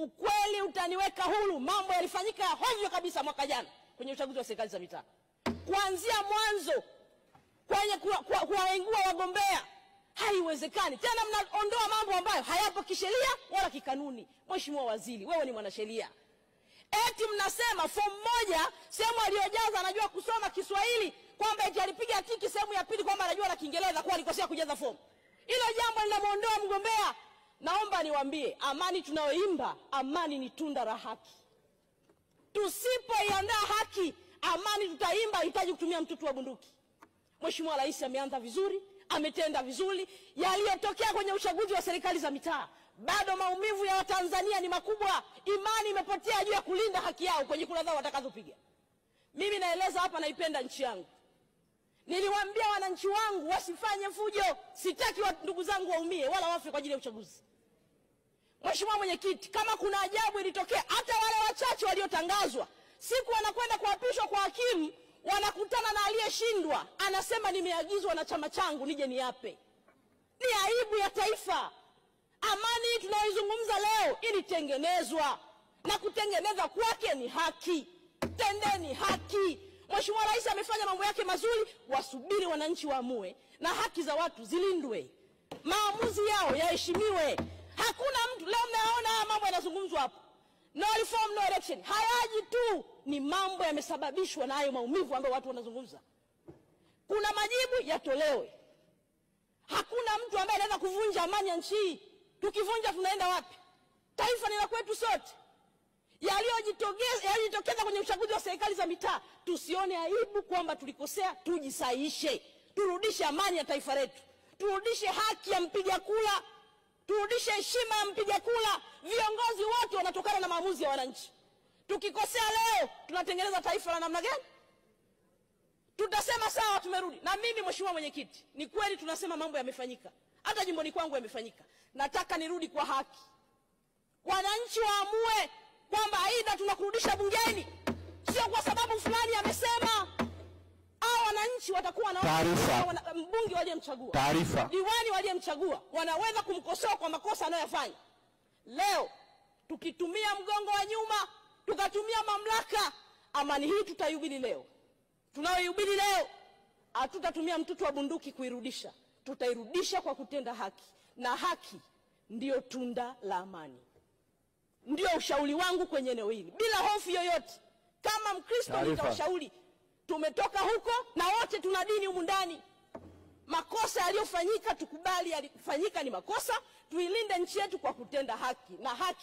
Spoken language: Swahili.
ukweli utaniweka huru. Mambo yalifanyika hovyo kabisa mwaka jana kwenye uchaguzi wa serikali za mitaa. Kuanzia mwanzo kwenye kuwaingua wagombea haiwezekani. Tena mnaondoa mambo ambayo hayapo kisheria wala kikanuni. Mheshimiwa Waziri, wewe ni mwanasheria. Eti mnasema form moja sehemu aliyojaza anajua kusoma Kiswahili, kwamba eti alipiga tiki sehemu ya pili kwamba anajua na Kiingereza, kwa alikosea kujaza form. Hilo jambo linamuondoa mgombea. Naomba niwaambie, amani tunayoimba, amani ni tunda la haki. Tusipoiandaa haki, amani tutaimba hitaji kutumia mtutu wa bunduki. Mheshimiwa Rais ameanza vizuri, ametenda vizuri. Yaliyotokea kwenye uchaguzi wa serikali za mitaa, bado maumivu ya Watanzania ni makubwa. Imani imepotea juu ya kulinda haki yao kwenye kura zao watakazopiga. Mimi naeleza hapa, naipenda nchi yangu. Niliwaambia wananchi wangu wasifanye fujo. Sitaki ndugu zangu waumie wala wafe kwa ajili ya uchaguzi. Mheshimiwa Mwenyekiti, kama kuna ajabu ilitokea, hata wale wachache waliotangazwa siku wanakwenda kuapishwa kwa hakimu, wanakutana na aliyeshindwa, anasema nimeagizwa na chama changu nije niape. Ni aibu ya taifa. Amani tunayoizungumza leo ilitengenezwa, na kutengeneza kwake ni haki. Tendeni haki. Mheshimiwa Rais amefanya mambo yake mazuri, wasubiri wananchi waamue na haki za watu zilindwe. Maamuzi yao yaheshimiwe. Hakuna mtu leo mnaona mambo yanazungumzwa hapo. No reform, no election. Hayaji tu, ni mambo yamesababishwa na hayo maumivu ambayo watu wanazungumza. Kuna majibu yatolewe. Hakuna mtu ambaye anaweza kuvunja amani ya nchi hii. Tukivunja tunaenda wapi? Taifa ni la kwetu sote. Yaliyojitokeza kwenye uchaguzi wa serikali za mitaa, tusione aibu kwamba tulikosea, tujisahihishe. Turudishe amani ya taifa letu. Turudishe haki ya mpiga kura. Turudishe heshima ya mpiga kura. Viongozi wote wanatokana na maamuzi ya wananchi. Tukikosea leo, tunatengeneza taifa la namna gani? Tutasema sawa, tumerudi. Na mimi Mheshimiwa Mwenyekiti, ni kweli tunasema mambo yamefanyika. Hata jimboni kwangu yamefanyika. Nataka nirudi kwa haki. Wananchi waamue kwamba aidha tunakurudisha bungeni, sio kwa sababu fulani amesema. Hao wananchi watakuwa na mbunge waliyemchagua, diwani waliyemchagua, wanaweza kumkosoa kwa makosa anayofanya. Leo tukitumia mgongo wa nyuma, tukatumia mamlaka, amani hii tutayubili leo. Tunayoyubili leo, hatutatumia mtutu wa bunduki kuirudisha. Tutairudisha kwa kutenda haki, na haki ndiyo tunda la amani. Ndio ushauri wangu kwenye eneo hili, bila hofu yoyote. Kama Mkristo nitawashauri, tumetoka huko na wote tuna dini humu ndani. Makosa yaliyofanyika tukubali, yalifanyika ni makosa. Tuilinde nchi yetu kwa kutenda haki, na haki